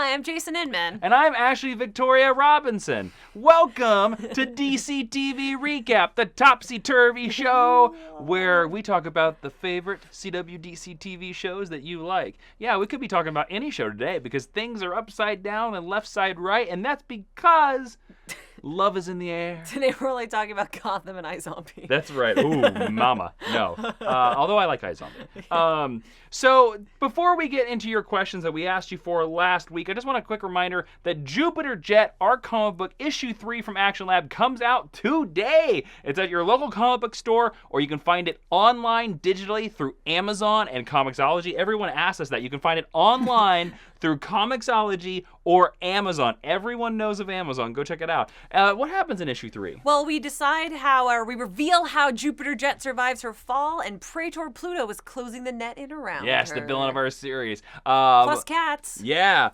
Hi, I'm Jason Inman. And I'm Ashley Victoria Robinson. Welcome to DCTV Recap, the topsy-turvy show where we talk about the favorite CW DCTV shows that you like. Yeah, we could be talking about any show today because things are upside down and left side right, and that's because love is in the air. Today we're only talking about Gotham and iZombie. That's right. Ooh, mama. No. Although I like iZombie. So before we get into your questions that we asked you for last week, I just want a quick reminder that Jupiter Jet, our comic book, issue 3 from Action Lab, comes out today. It's at your local comic book store, or you can find it online digitally through Amazon and Comixology. Everyone asks us that. You can find it online through Comixology or Amazon. Everyone knows of Amazon. Go check it out. What happens in issue 3? Well, we reveal how Jupiter Jet survives her fall, and Praetor Pluto is closing the net in around Yes, her. the villain of our series. Plus cats. Yeah.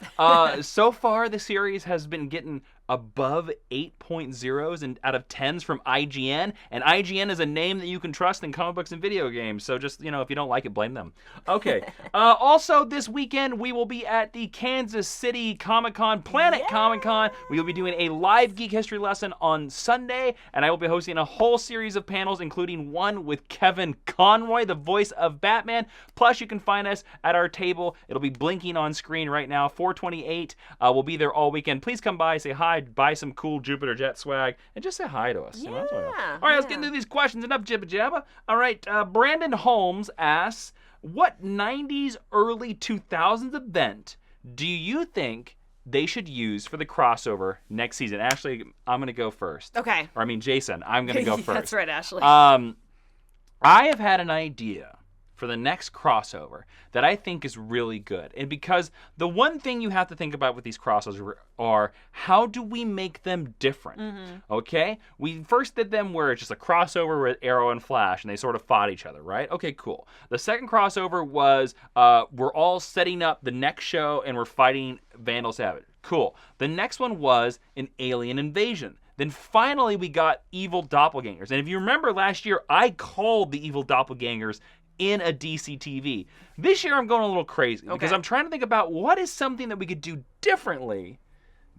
So far, the series has been getting above 8.0s and out of 10s from IGN, and IGN is a name that you can trust in comic books and video games, so just, if you don't like it, blame them. Okay. Also, this weekend, we will be at the Kansas City Comic-Con, Planet Comic-Con. We will be doing a live geek history lesson on Sunday, and I will be hosting a whole series of panels, including one with Kevin Conroy, the voice of Batman. Plus, you can find us at our table. It'll be blinking on screen right now, 428. We'll be there all weekend. Please come by, say hi, buy some cool Jupiter Jet swag, and just say hi to us. Yeah. All right, let's get into these questions. Enough jibba jabba. All right, Brandon Holmes asks, what 90s, early 2000s event do you think they should use for the crossover next season? Ashley, I'm going to go first. Okay. Or Jason, I'm going to go first. That's right, Ashley. I have had an idea for the next crossover that I think is really good. And because the one thing you have to think about with these crossovers are, how do we make them different? Okay? We first did them where it's just a crossover with Arrow and Flash, and they sort of fought each other, right? Okay, cool. The second crossover was we're all setting up the next show, and we're fighting Vandal Savage. Cool. The next one was an alien invasion. Then finally we got evil doppelgangers. And if you remember last year, I called the evil doppelgangers in a DCTV. This year I'm going a little crazy because I'm trying to think about what is something that we could do differently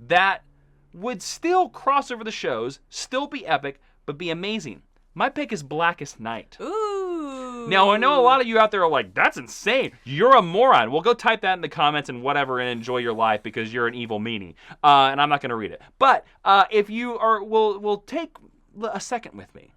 that would still cross over the shows, still be epic, but be amazing. My pick is Blackest Night. Ooh. Now, I know a lot of you out there are like, that's insane. You're a moron. Well, go type that in the comments and whatever and enjoy your life because you're an evil meanie. And I'm not going to read it. But if you are, will take a second with me.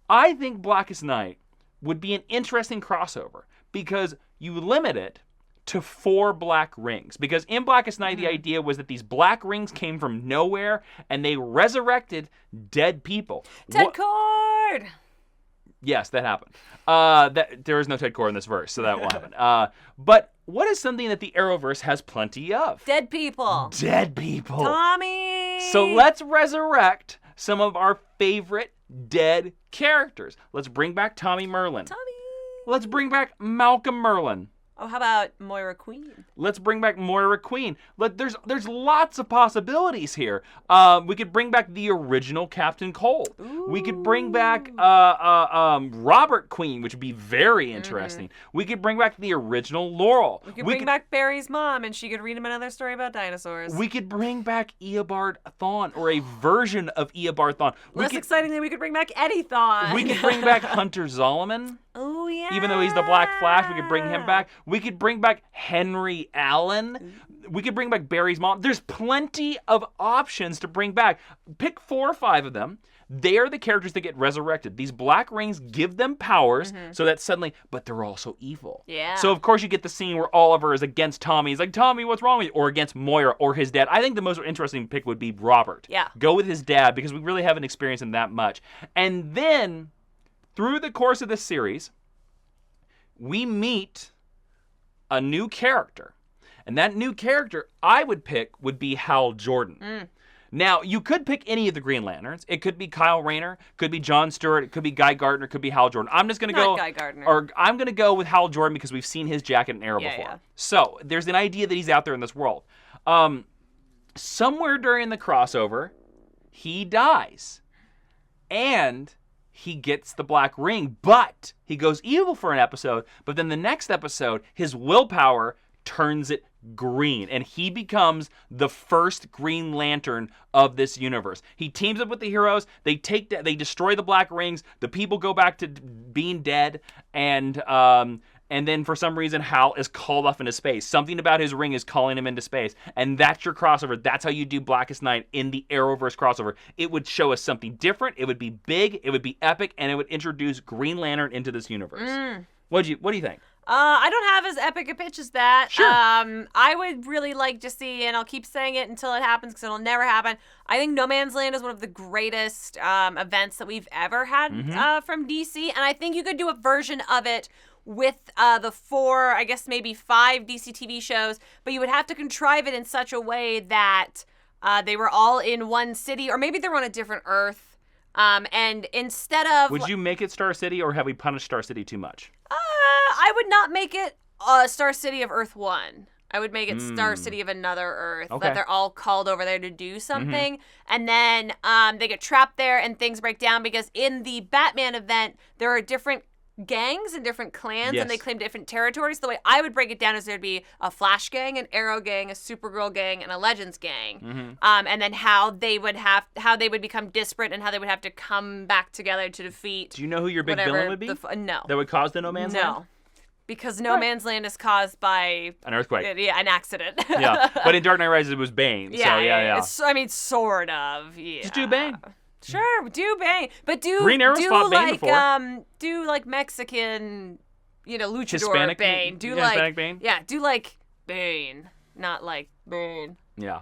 I think Blackest Night would be an interesting crossover because you limit it to 4 black rings. Because in Blackest Night, the idea was that these black rings came from nowhere and they resurrected dead people. Ted Cord! Yes, that happened. There is no Ted Cord in this verse, so that won't happen. But what is something that the Arrowverse has plenty of? Dead people. Dead people. Tommy! So let's resurrect some of our favorite dead characters. Let's bring back Tommy Merlin. Tommy! Let's bring back Malcolm Merlin. Oh, how about Moira Queen? Let's bring back Moira Queen. There's lots of possibilities here. We could bring back the original Captain Cold. Ooh. We could bring back Robert Queen, which would be very interesting. We could bring back the original Laurel. We could bring back Barry's mom, and she could read him another story about dinosaurs. We could bring back Eobard Thawne, or a version of Eobard Thawne. Less excitingly, we could bring back Eddie Thawne. We could bring back Hunter Zolomon. Oh, yeah. Even though he's the Black Flash, we could bring him back. We could bring back Henry Allen. We could bring back Barry's mom. There's plenty of options to bring back. Pick 4 or 5 of them. They are the characters that get resurrected. These black rings give them powers so that suddenly, but they're also evil. Yeah. So, of course, you get the scene where Oliver is against Tommy. He's like, Tommy, what's wrong with you? Or against Moira or his dad. I think the most interesting pick would be Robert. Yeah. Go with his dad because we really haven't experienced him that much. And then, through the course of this series, we meet a new character. And that new character I would pick would be Hal Jordan. Now, you could pick any of the Green Lanterns. It could be Kyle Rayner, could be John Stewart, it could be Guy Gardner, it could be Hal Jordan. I'm just going to go Guy Gardner. Or I'm going to go with Hal Jordan because we've seen his jacket and Arrow before. Yeah. So, there's an idea that he's out there in this world. Somewhere during the crossover, he dies. And he gets the black ring, but he goes evil for an episode, but then the next episode, his willpower turns it green, and he becomes the first Green Lantern of this universe. He teams up with the heroes. They destroy the Black Rings. The people go back to being dead, and then for some reason Hal is called off into space. Something about his ring is calling him into space, and that's your crossover. That's how you do Blackest Night in the Arrowverse crossover. It would show us something different. It would be big. It would be epic, and it would introduce Green Lantern into this universe. What do you think? I don't have as epic a pitch as that. Sure. I would really like to see, and I'll keep saying it until it happens because it'll never happen. I think No Man's Land is one of the greatest events that we've ever had from DC, and I think you could do a version of it with the 4, I guess maybe 5 DCTV shows, but you would have to contrive it in such a way that they were all in one city, or maybe they're on a different Earth. And instead of... Would you make it Star City, or have we punished Star City too much? I would not make it Star City of Earth 1. I would make it Star City of another Earth. Okay. That they're all called over there to do something. And then they get trapped there and things break down because in the Batman event, there are different gangs and different clans, Yes. and they claim different territories. The way I would break it down is there'd be a Flash gang, an Arrow gang, a Supergirl gang, and a Legends gang. And then how they would become disparate and how they would have to come back together to defeat. Do you know who your big villain would be? No. That would cause the No Man's Land? No. Because No Man's Land is caused by An earthquake. Yeah, an accident. Yeah, but in Dark Knight Rises it was Bane. Yeah. I mean, sort of. Yeah. Just do Bane. Sure, do Bane, but do Green Arrow's fought Bane before. Do like Mexican, luchador Hispanic Bane. Do Hispanic Bane. Yeah, do like Bane, not like Bane. Yeah.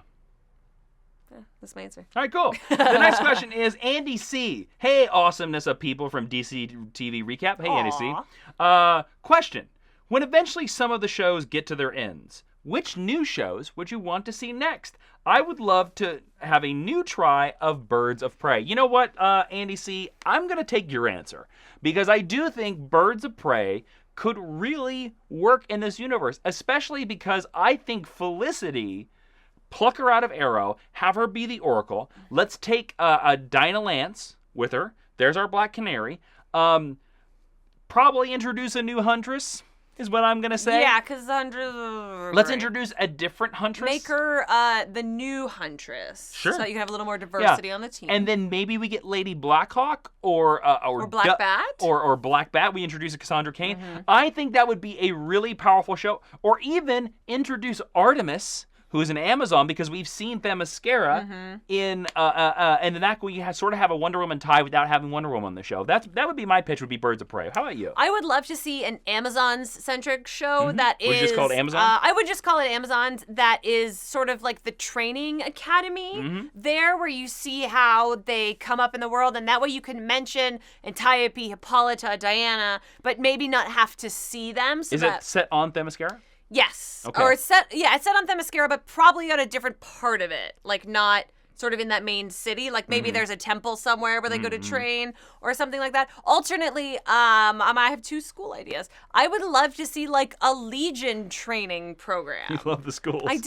That's my answer. All right, cool. The next question is Andy C. Hey, awesomeness of people from DCTV Recap. Hey, Andy C. Question. When eventually some of the shows get to their ends, which new shows would you want to see next? I would love to have a new try of Birds of Prey. You know what, Andy C? I'm going to take your answer because I do think Birds of Prey could really work in this universe, especially because I think Felicity... Pluck her out of Arrow, have her be the Oracle. Let's take a Dinah Lance with her. There's our Black Canary. Probably introduce a new Huntress, is what I'm going to say. Yeah, because Huntress... Let's introduce a different Huntress. Make her the new Huntress. Sure. So you can have a little more diversity on the team. And then maybe we get Lady Blackhawk or Black Bat. Or Black Bat. We introduce a Cassandra Cain. I think that would be a really powerful show. Or even introduce Artemis, who is an Amazon, because we've seen Themyscira in, and then that way you sort of have a Wonder Woman tie without having Wonder Woman on the show. That would be my pitch, would be Birds of Prey. How about you? I would love to see an Amazons-centric show that is... Would you just call it Amazon? I would just call it Amazons, that is sort of like the training academy there, where you see how they come up in the world, and that way you can mention Antiope, Hippolyta, Diana, but maybe not have to see them. So is it set on Themyscira? Yes. Okay. Or it's set on Themyscira, but probably on a different part of it. Like not sort of in that main city. Like maybe there's a temple somewhere where they go to train or something like that. Alternately, I have 2 school ideas. I would love to see like a Legion training program. You love the schools. I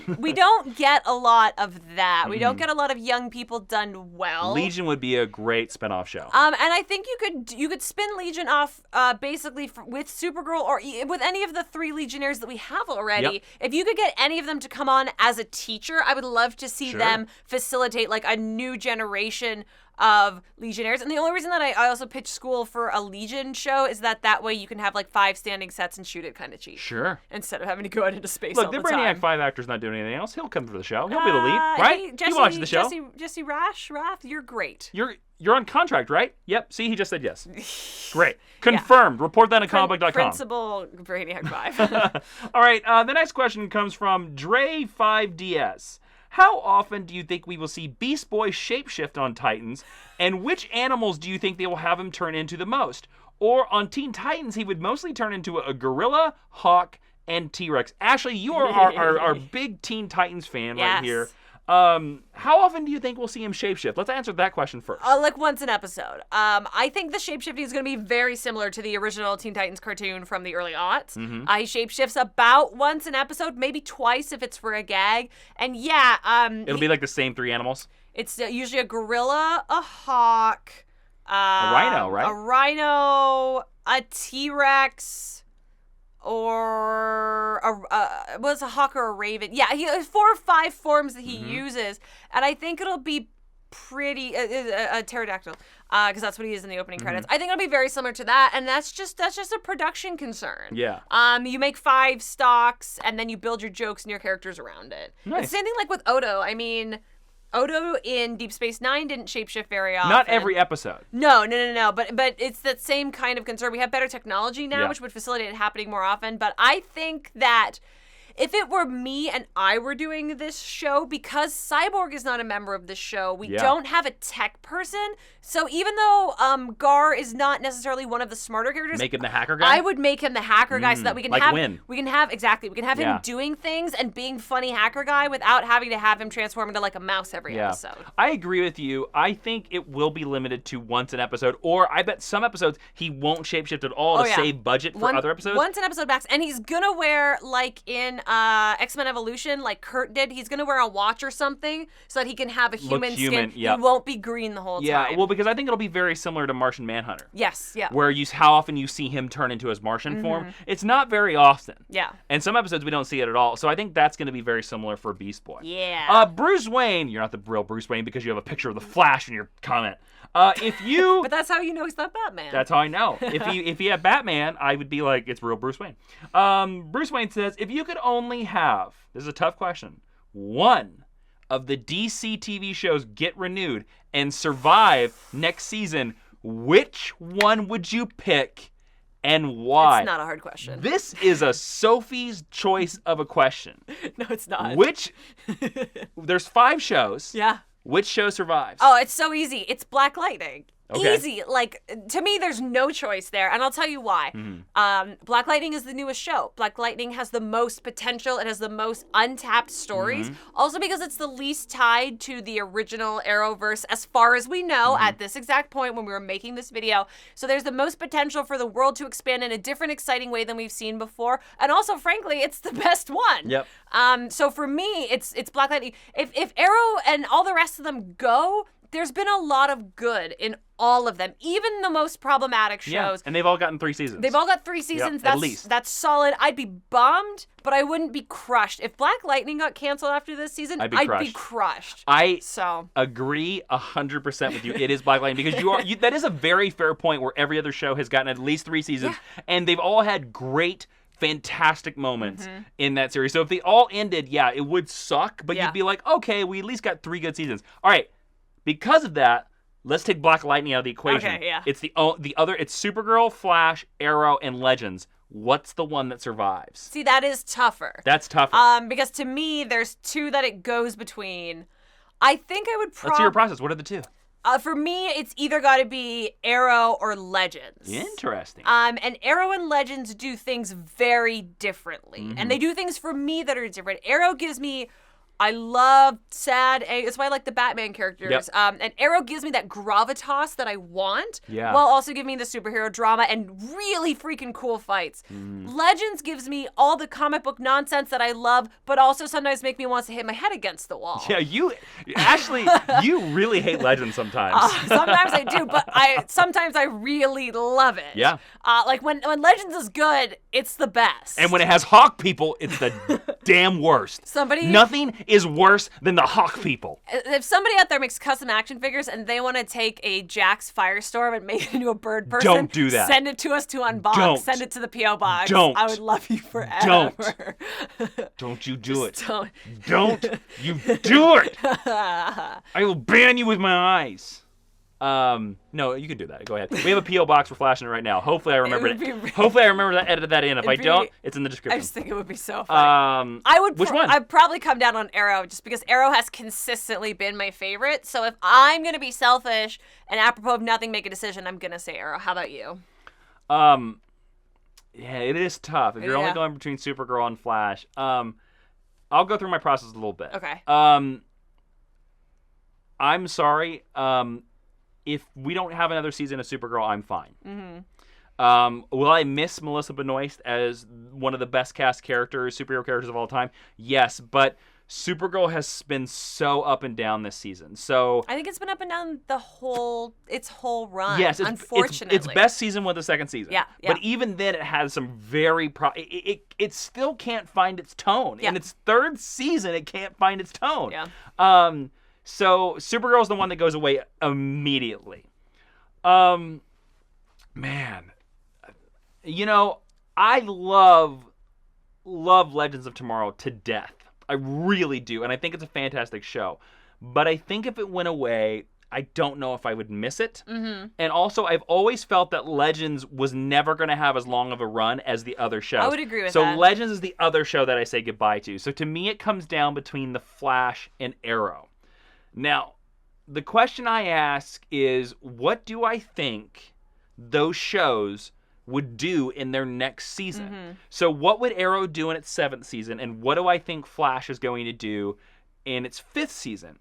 do. We don't get a lot of that. We don't get a lot of young people done well. Legion would be a great spinoff show. And I think you could spin Legion off basically with Supergirl or with any of the 3 Legionnaires that we have already. Yep. If you could get any of them to come on as a teacher, I would love to see them facilitate like a new generation of Legionnaires. And the only reason that I also pitch school for a Legion show is that way you can have like 5 standing sets and shoot it kind of cheap. Sure. Instead of having to go out into space Look, all the the time. Brainiac 5 actor's not doing anything else. He'll come for the show. He'll be the lead, right? Hey, Jesse, he watches the show. Jesse Rath, you're great. You're on contract, right? Yep. See, he just said yes. Great. Confirmed. Report that on comicbook.com. Principal Brainiac 5. All right. The next question comes from Dre5DS. How often do you think we will see Beast Boy shapeshift on Titans? And which animals do you think they will have him turn into the most? Or on Teen Titans, he would mostly turn into a gorilla, hawk, and T-Rex. Ashley, you are our big Teen Titans fan right here. How often do you think we'll see him shapeshift? Let's answer that question first. Like once an episode. I think the shapeshifting is going to be very similar to the original Teen Titans cartoon from the early aughts. He shapeshifts about once an episode, maybe twice if it's for a gag. And it'll be like the same 3 animals. It's usually a gorilla, a hawk, a rhino, right? A rhino, a T-Rex, or was a hawk or a raven. Yeah, he has 4 or 5 forms that he uses, and I think it'll be pretty a pterodactyl, because that's what he is in the opening credits. I think it'll be very similar to that, and that's just a production concern. Yeah. You make 5 stocks, and then you build your jokes and your characters around it. Nice. It's the same thing like with Odo. I mean, Odo in Deep Space Nine didn't shapeshift very often. Not every episode. No. But it's that same kind of concern. We have better technology now, Yeah. which would facilitate it happening more often. But I think that if it were me and I were doing this show, because Cyborg is not a member of this show, we don't have a tech person. So even though Gar is not necessarily one of the smarter characters, Make him the hacker guy? I would make him the hacker guy so that we can like have Win. we can have him doing things and being funny hacker guy without having to have him transform into like a mouse every episode. I agree with you. I think it will be limited to once an episode, or I bet some episodes he won't shapeshift at all to save budget for other episodes. Once an episode max, and he's gonna wear, like in X-Men Evolution, like Kurt did, he's gonna wear a watch or something so that he can have a human skin. Yep. He won't be green the whole time. Yeah, well, because I think it'll be very similar to Martian Manhunter. Yes, yeah. Where how often you see him turn into his Martian form. It's not very often. Yeah. And some episodes we don't see it at all. So I think that's going to be very similar for Beast Boy. Yeah. Bruce Wayne, you're not the real Bruce Wayne because you have a picture of the Flash in your comment. If you... But that's how you know he's not Batman. That's how I know. If he had Batman, I would be like, it's real Bruce Wayne. Bruce Wayne says, if you could only have, this is a tough question, one of the DC TV shows get renewed and survive next season, which one would you pick and why? It's not a hard question. This is a Sophie's choice of a question. No, it's not. There's 5 shows. Yeah. Which show survives? Oh, it's so easy. It's Black Lightning. Okay. Easy. Like, to me, there's no choice there, and I'll tell you why. Black Lightning is the newest show. Black Lightning has the most potential. It has the most untapped stories. Also because it's the least tied to the original Arrowverse, as far as we know at this exact point when we were making this video. So there's the most potential for the world to expand in a different, exciting way than we've seen before. And also, frankly, it's the best one. Yep. So for me, it's Black Lightning. If Arrow and all the rest of them go, there's been a lot of good in all of them, even the most problematic shows. Yeah, and they've all gotten 3 seasons. They've all got 3 seasons. Yep, at least. That's solid. I'd be bummed, but I wouldn't be crushed. If Black Lightning got canceled after this season, I'd be crushed. I agree 100% with you. It is Black Lightning because that is a very fair point where every other show has gotten at least 3 seasons, and they've all had great, fantastic moments in that series. So if they all ended, it would suck, but you'd be like, okay, we at least got 3 good seasons. All right, because of that, let's take Black Lightning out of the equation. Okay, yeah. It's the other. It's Supergirl, Flash, Arrow, and Legends. What's the one that survives? See, that is tougher. That's tougher. Because to me, there's 2 that it goes between. I think I would Let's see your process. What are the 2? For me, it's either got to be Arrow or Legends. Interesting. And Arrow and Legends do things very differently. And they do things for me that are different. Arrow gives me... I love sad. That's why I like the Batman characters. Yep. And Arrow gives me that gravitas that I want, while also giving me the superhero drama and really freaking cool fights. Legends gives me all the comic book nonsense that I love, but also sometimes make me want to hit my head against the wall. Yeah, Ashley, you really hate Legends sometimes. Sometimes I do, but sometimes I really love it. Yeah. Like when Legends is good, it's the best. And when it has Hawk people, it's the damn worst. Nothing is worse than the Hawk people. If somebody out there makes custom action figures and they want to take a Jax Firestorm and make it into a bird person, don't do that. Send it to us to unbox. Don't. Send it to the P.O. Box. Don't. I would love you forever. Don't you do it. Don't. Don't you do it. I will ban you with my eyes. No, you can do that. Go ahead. We have a P.O. box. We're flashing it right now. Hopefully I remember it. Hopefully I remember to edit that in. If I don't, it's in the description. I just think it would be so funny. Which one? I'd probably come down on Arrow just because Arrow has consistently been my favorite. So if I'm going to be selfish and apropos of nothing make a decision, I'm going to say Arrow. How about you? Yeah, it is tough. If you're only going between Supergirl and Flash, I'll go through my process a little bit. Okay. I'm sorry. If we don't have another season of Supergirl, I'm fine. Will I miss Melissa Benoist as one of the best cast characters, superhero characters of all time? Yes, but Supergirl has been so up and down this season. So I think it's been up and down its whole run. yes, unfortunately, its best season was the second season. Yeah. But even then, it has some very it still can't find its tone. Yeah. In its third season, it can't find its tone. Yeah. So Supergirl's the one that goes away immediately. Man, you know, I love Legends of Tomorrow to death. I really do, and I think it's a fantastic show. But I think if it went away, I don't know if I would miss it. Mm-hmm. And also, I've always felt that Legends was never going to have as long of a run as the other shows. I would agree with that. that. So Legends is the other show that I say goodbye to. So to me, it comes down between The Flash and Arrow. Now, the question I ask is, what do I think those shows would do in their next season? Mm-hmm. So what would Arrow do in its 7th season, and what do I think Flash is going to do in its 5th season?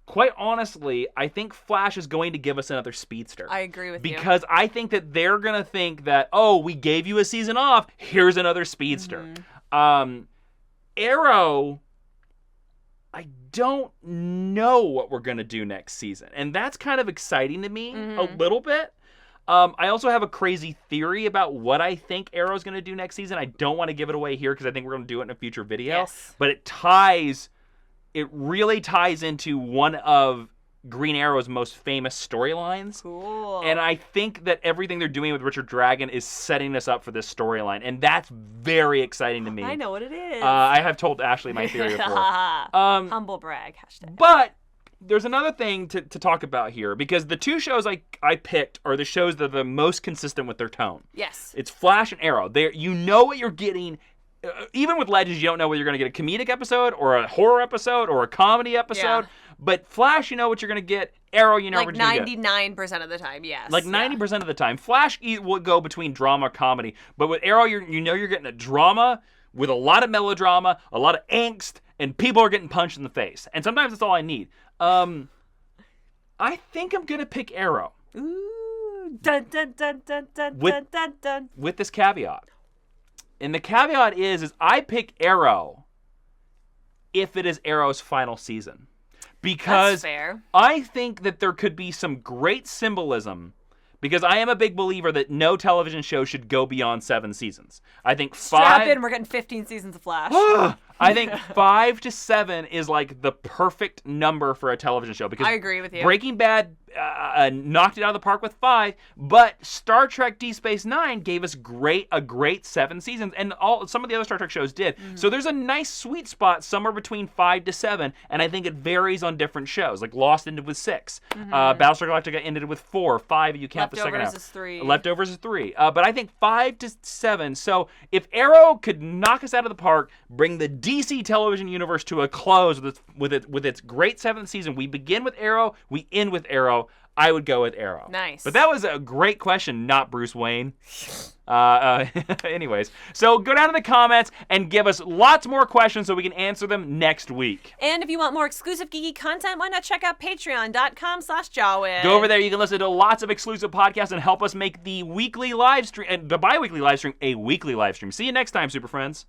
Quite honestly, I think Flash is going to give us another speedster. I agree with you. Because I think that they're going to think that, oh, we gave you a season off, here's another speedster. Mm-hmm. Arrow, I don't know what we're going to do next season. And that's kind of exciting to me a little bit. I also have a crazy theory about what I think Arrow's going to do next season. I don't want to give it away here because I think we're going to do it in a future video. Yes. But it really ties into one of Green Arrow's most famous storylines. Cool. And I think that everything they're doing with Richard Dragon is setting us up for this storyline. And that's very exciting to me. I know what it is. I have told Ashley my theory before. Humble brag, hashtag. But there's another thing to talk about here, because the two shows I picked are the shows that are the most consistent with their tone. Yes. It's Flash and Arrow. You know what you're getting. Even with Legends, you don't know whether you're going to get a comedic episode or a horror episode or a comedy episode. Yeah. But Flash, you know what you're going to get. Arrow, you know like what you're going to get. 99% of the time, yes. Like 90% of the time. Flash will go between drama and comedy. But with Arrow, you know you're getting a drama with a lot of melodrama, a lot of angst, and people are getting punched in the face. And sometimes that's all I need. I think I'm going to pick Arrow. Ooh. Dun, dun, dun, dun, dun, dun, dun, dun. With this caveat. And the caveat is I pick Arrow if it is Arrow's final season. Because That's fair. I think that there could be some great symbolism, because I am a big believer that no television show should go beyond 7 seasons. I think Strap in, we're getting 15 seasons of Flash. I think 5 to 7 is like the perfect number for a television show. Because I agree with you. Breaking Bad knocked it out of the park with 5, but Star Trek Deep Space Nine gave us a great 7 seasons, and some of the other Star Trek shows did. Mm-hmm. So there's a nice sweet spot somewhere between 5 to 7, and I think it varies on different shows. Like Lost ended with 6, Battlestar Galactica ended with 4, 5 you count the second half. Leftovers is 3. Leftovers is 3. But I think 5 to 7. So if Arrow could knock us out of the park, bring the DC television universe to a close with its great 7th season, we begin with Arrow, we end with Arrow, I would go with Arrow. Nice. But that was a great question, not Bruce Wayne. Anyways, so go down in the comments and give us lots more questions so we can answer them next week. And if you want more exclusive geeky content, why not check out patreon.com/Jawiin. Go over there. You can listen to lots of exclusive podcasts and help us make the weekly live stream and the bi-weekly live stream a weekly live stream. See you next time, Super Friends.